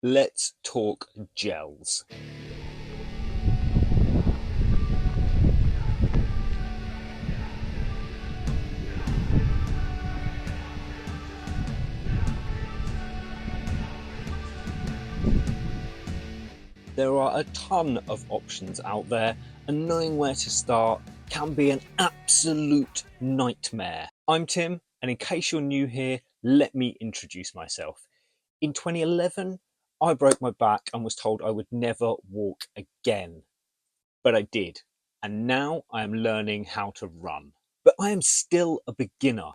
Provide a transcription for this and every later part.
Let's talk gels. There are a ton of options out there, and knowing where to start can be an absolute nightmare. I'm Tim, and in case you're new here, let me introduce myself. In 2011, I broke my back and was told I would never walk again. But I did, and now I am learning how to run. But I am still a beginner,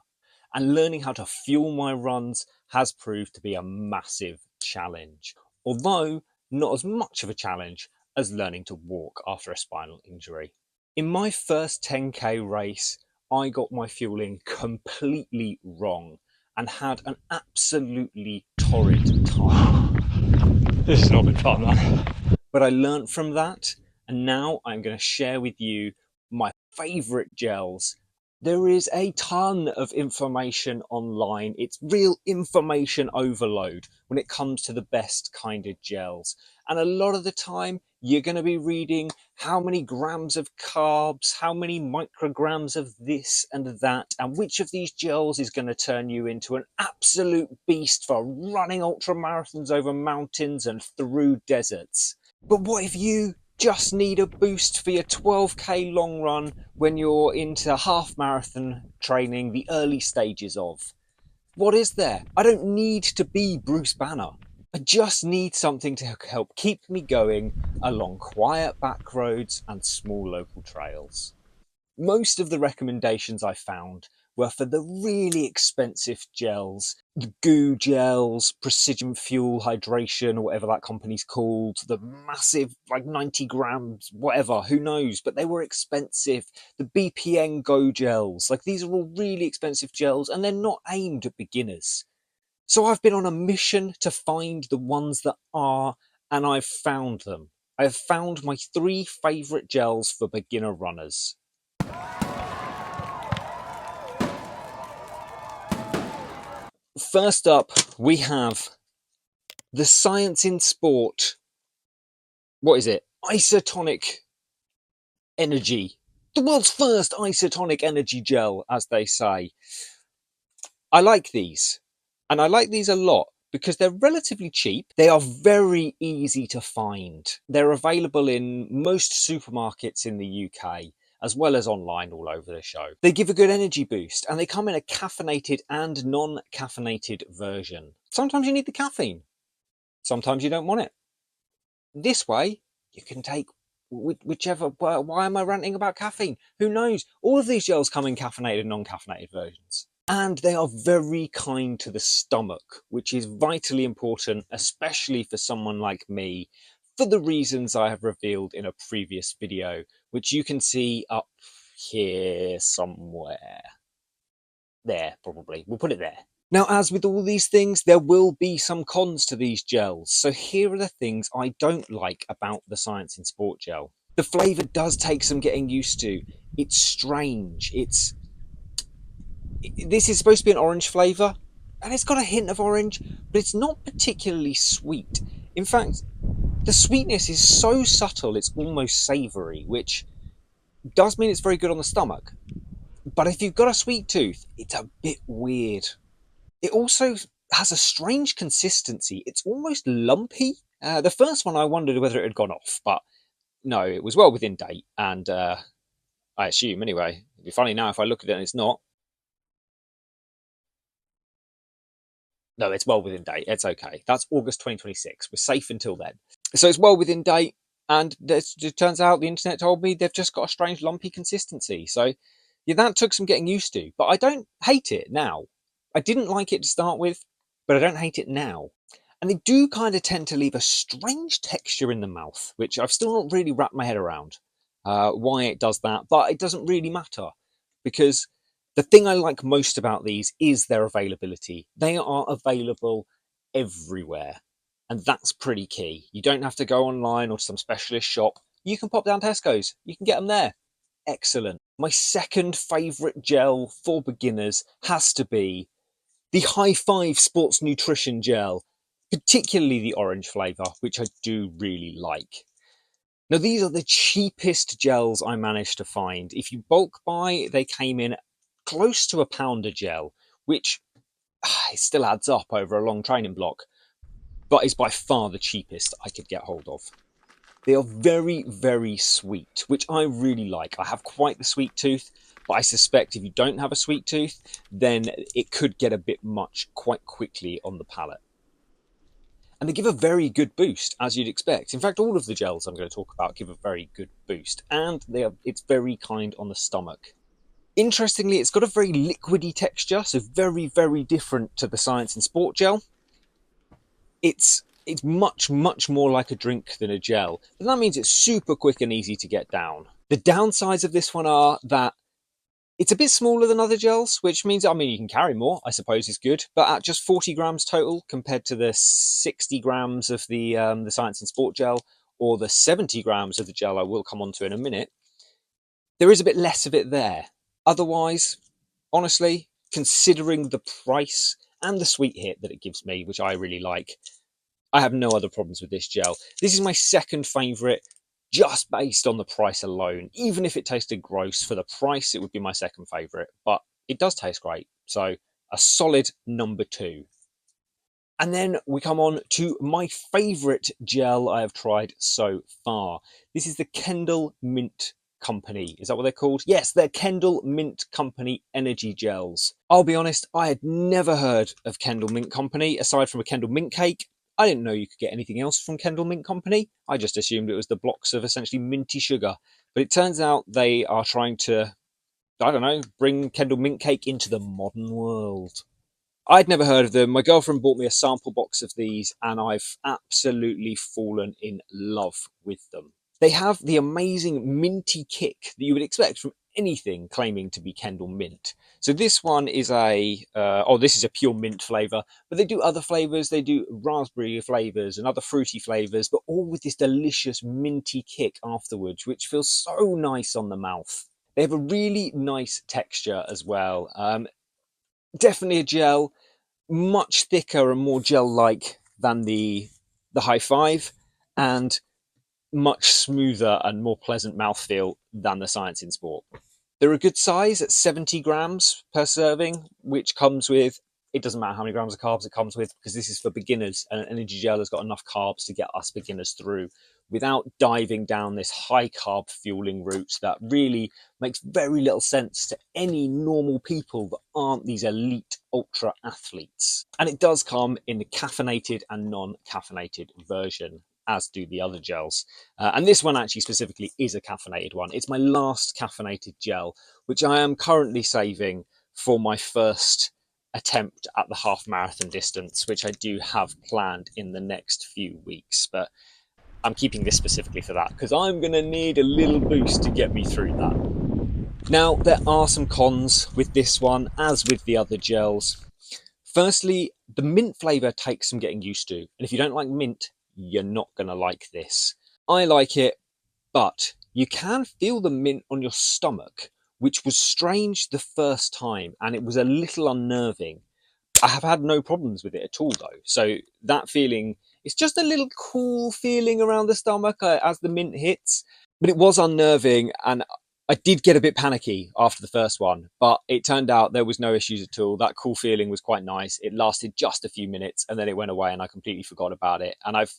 and learning how to fuel my runs has proved to be a massive challenge. Although not as much of a challenge as learning to walk after a spinal injury. In my first 10k race, I got my fueling completely wrong and had an absolutely torrid time. This has not been fun, man. But I learned from that, and now I'm going to share with you my favourite gels. There is a ton of information online. It's real information overload when it comes to the best kind of gels. And a lot of the time, you're going to be reading how many grams of carbs, how many micrograms of this and that, and which of these gels is going to turn you into an absolute beast for running ultra marathons over mountains and through deserts. But what if you just need a boost for your 12k long run when you're into half marathon training, the early stages of? What is there? I don't need to be Bruce Banner. I just need something to help keep me going along quiet back roads and small local trails. Most of the recommendations I found were for the really expensive gels, goo gels, precision fuel hydration, or whatever that company's called, the massive, like 90 grams, whatever, who knows, but they were expensive. The BPN Go gels, like these are all really expensive gels and they're not aimed at beginners. So I've been on a mission to find the ones that are, and I've found them. I've found my 3 favourite gels for beginner runners. First up, we have the Science in Sport. What is it? Isotonic energy. The world's first isotonic energy gel, as they say. I like these. And I like these a lot because they're relatively cheap. They are very easy to find. They're available in most supermarkets in the UK, as well as online all over the show. They give a good energy boost and they come in a caffeinated and non-caffeinated version. Sometimes you need the caffeine. Sometimes you don't want it. This way, you can take whichever. Why am I ranting about caffeine? Who knows? All of these gels come in caffeinated and non-caffeinated versions. And they are very kind to the stomach, which is vitally important, especially for someone like me, for the reasons I have revealed in a previous video, which you can see up here somewhere. There, probably. We'll put it there. Now, as with all these things, there will be some cons to these gels. So here are the things I don't like about the Science in Sport gel. The flavour does take some getting used to. It's strange. This is supposed to be an orange flavour, and it's got a hint of orange, but it's not particularly sweet. In fact, the sweetness is so subtle it's almost savoury, which does mean it's very good on the stomach. But if you've got a sweet tooth, it's a bit weird. It also has a strange consistency. It's almost lumpy. The first one I wondered whether it had gone off, but no, it was well within date, and I assume anyway. It'd be funny now if I look at it and it's not. No, it's well within date. It's okay. That's August 2026. We're safe until then. So it's well within date, and it turns out the internet told me they've just got a strange lumpy consistency. So yeah, that took some getting used to, but I don't hate it now. I didn't like it to start with, but I don't hate it now. And they do kind of tend to leave a strange texture in the mouth, which I've still not really wrapped my head around why it does that, but it doesn't really matter because the thing I like most about these is their availability. They are available everywhere, and that's pretty key. You don't have to go online or to some specialist shop. You can pop down Tesco's, you can get them there. Excellent. My second favourite gel for beginners has to be the High Five Sports Nutrition Gel. particularly the orange flavour, which I do really like. Now, these are the cheapest gels I managed to find. If you bulk buy, they came in close to £1 a gel, which it still adds up over a long training block, but is by far the cheapest I could get hold of. They are very, very sweet, which I really like. I have quite the sweet tooth, but I suspect if you don't have a sweet tooth, then it could get a bit much quite quickly on the palate. And they give a very good boost, as you'd expect. In fact, all of the gels I'm going to talk about give a very good boost, and it's very kind on the stomach. Interestingly, it's got a very liquidy texture, so very, very different to the Science and Sport gel. It's much, much more like a drink than a gel, but that means it's super quick and easy to get down. The downsides of this one are that it's a bit smaller than other gels, which means, I mean, you can carry more, I suppose is good, but at just 40 grams total compared to the 60 grams of the Science and Sport gel, or the 70 grams of the gel I will come on to in a minute, there is a bit less of it there. Otherwise, honestly, considering the price and the sweet hit that it gives me, which I really like, I have no other problems with this gel. This is my second favourite, just based on the price alone. Even if it tasted gross, for the price, it would be my second favourite. But it does taste great. So a solid number 2. And then we come on to my favourite gel I have tried so far. This is the Kendal Mint Company. Is that what they're called? Yes, they're Kendal Mint Company energy gels. I'll be honest, I had never heard of Kendal Mint Company aside from a Kendal Mint cake. I didn't know you could get anything else from Kendal Mint Company. I just assumed it was the blocks of essentially minty sugar. But it turns out they are trying to, I don't know, bring Kendal Mint Cake into the modern world. I'd never heard of them. My girlfriend bought me a sample box of these, and I've absolutely fallen in love with them. They have the amazing minty kick that you would expect from anything claiming to be Kendal Mint. So this one is this is a pure mint flavour, but they do other flavours. They do raspberry flavours and other fruity flavours, but all with this delicious minty kick afterwards, which feels so nice on the mouth. They have a really nice texture as well. Definitely a gel, much thicker and more gel-like than the High Five, and much smoother and more pleasant mouthfeel than the Science in Sport. They're a good size at 70 grams per serving, which comes with, it doesn't matter how many grams of carbs it comes with, because this is for beginners, and an energy gel has got enough carbs to get us beginners through without diving down this high carb fueling route that really makes very little sense to any normal people that aren't these elite ultra athletes. And it does come in the caffeinated and non-caffeinated version, as do the other gels. And this one actually specifically is a caffeinated one. It's my last caffeinated gel, which I am currently saving for my first attempt at the half marathon distance, which I do have planned in the next few weeks. But I'm keeping this specifically for that because I'm going to need a little boost to get me through that. Now, there are some cons with this one, as with the other gels. Firstly, the mint flavour takes some getting used to. And if you don't like mint, you're not going to like this. I like it, but you can feel the mint on your stomach, which was strange the first time, and it was a little unnerving. I have had no problems with it at all, though. So that feeling, it's just a little cool feeling around the stomach as the mint hits. But it was unnerving, and I did get a bit panicky after the first one, but it turned out there was no issues at all. That cool feeling was quite nice. It lasted just a few minutes, and then it went away, and I completely forgot about it. And I've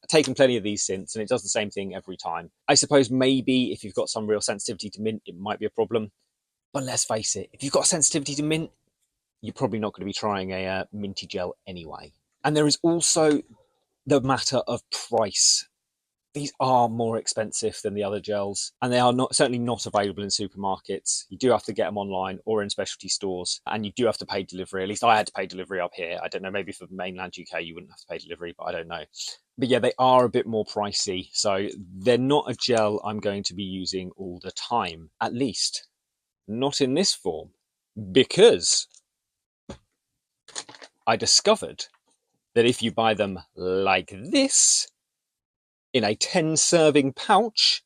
taken plenty of these since, and it does the same thing every time. I suppose maybe if you've got some real sensitivity to mint, it might be a problem. But let's face it, if you've got sensitivity to mint, you're probably not going to be trying a minty gel anyway. And there is also the matter of price. These are more expensive than the other gels, and they are certainly not available in supermarkets. You do have to get them online or in specialty stores, and you do have to pay delivery. At least I had to pay delivery up here. I don't know, maybe for mainland UK you wouldn't have to pay delivery, but I don't know. But yeah, they are a bit more pricey, so they're not a gel I'm going to be using all the time, at least not in this form, because I discovered that if you buy them like this, in a 10 serving pouch.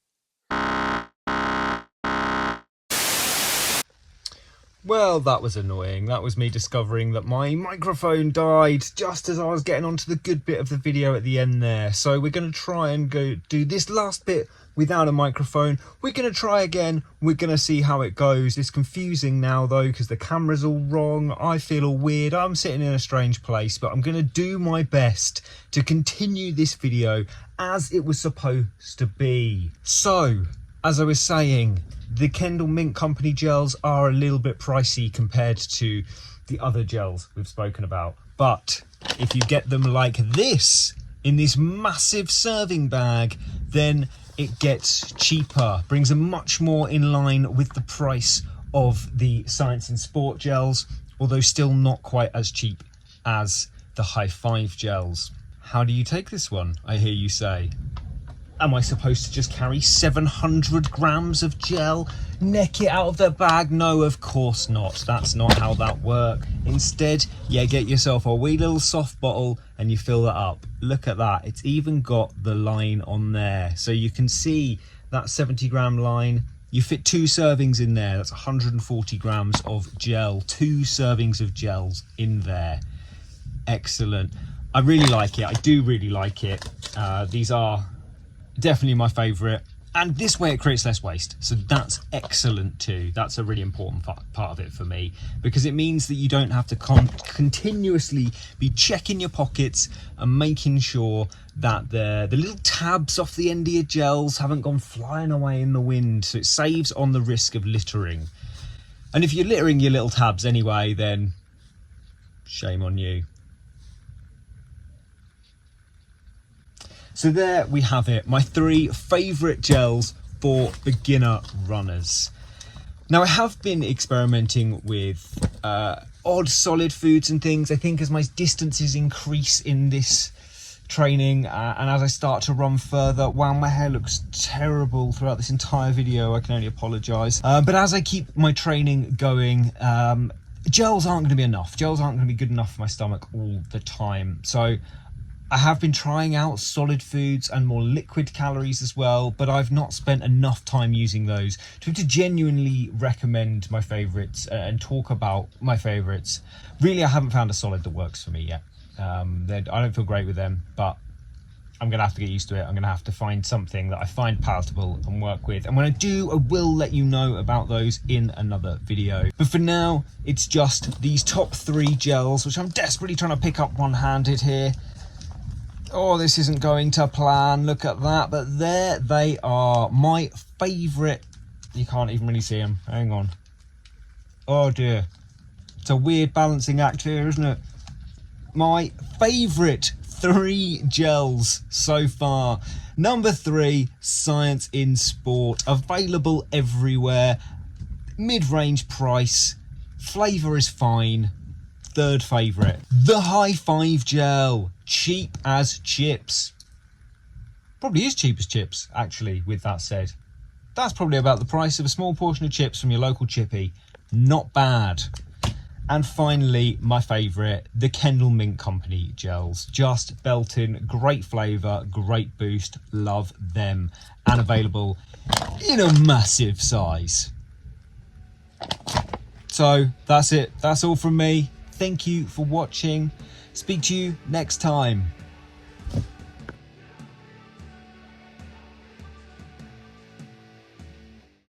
Well, that was annoying. That was me discovering that my microphone died just as I was getting onto the good bit of the video at the end there. So we're going to try and go do this last bit without a microphone. We're going to try again. We're going to see how it goes. It's confusing now though because the camera's all wrong. I feel all weird. I'm sitting in a strange place, but I'm going to do my best to continue this video as it was supposed to be. So, as I was saying, the Kendal Mint Company gels are a little bit pricey compared to the other gels we've spoken about. But if you get them like this, in this massive serving bag, then it gets cheaper, brings them much more in line with the price of the Science in Sport gels, although still not quite as cheap as the High Five gels. How do you take this one, I hear you say? Am I supposed to just carry 700 grams of gel, neck it out of the bag? No, of course not. That's not how that works. Instead, yeah, get yourself a wee little soft bottle and you fill that up. Look at that. It's even got the line on there. So you can see that 70-gram line. You fit 2 servings in there. That's 140 grams of gel. 2 servings of gels in there. Excellent. I really like it. I do really like it. These are definitely my favourite, and this way it creates less waste, so that's excellent too. That's a really important part of it for me, because it means that you don't have to continuously be checking your pockets and making sure that the little tabs off the end of your gels haven't gone flying away in the wind, so it saves on the risk of littering. And if you're littering your little tabs anyway, then shame on you. So there we have it, my 3 favourite gels for beginner runners. Now I have been experimenting with odd solid foods and things. I think as my distances increase in this training and as I start to run further, wow, my hair looks terrible throughout this entire video, I can only apologise. But as I keep my training going, gels aren't going to be enough. Gels aren't going to be good enough for my stomach all the time. So I have been trying out solid foods and more liquid calories as well, but I've not spent enough time using those to genuinely recommend my favourites and talk about my favourites. Really, I haven't found a solid that works for me yet. I don't feel great with them, but I'm going to have to get used to it. I'm going to have to find something that I find palatable and work with. And when I do, I will let you know about those in another video. But for now, it's just these top 3 gels, which I'm desperately trying to pick up one-handed here. Oh, this isn't going to plan, look at that, but there they are, my favourite. You can't even really see them, hang on. Oh dear, it's a weird balancing act here, isn't it? My favourite 3 gels so far. Number 3, Science in Sport, available everywhere, mid-range price, flavour is fine. 3rd favourite, the High Five gel, cheap as chips. Probably is cheap as chips, actually, with that said. That's probably about the price of a small portion of chips from your local chippy. Not bad. And finally, my favourite, the Kendal Mint Company gels. Just belting, great flavour, great boost, love them. And available in a massive size. So, that's it. That's all from me. Thank you for watching. Speak to you next time.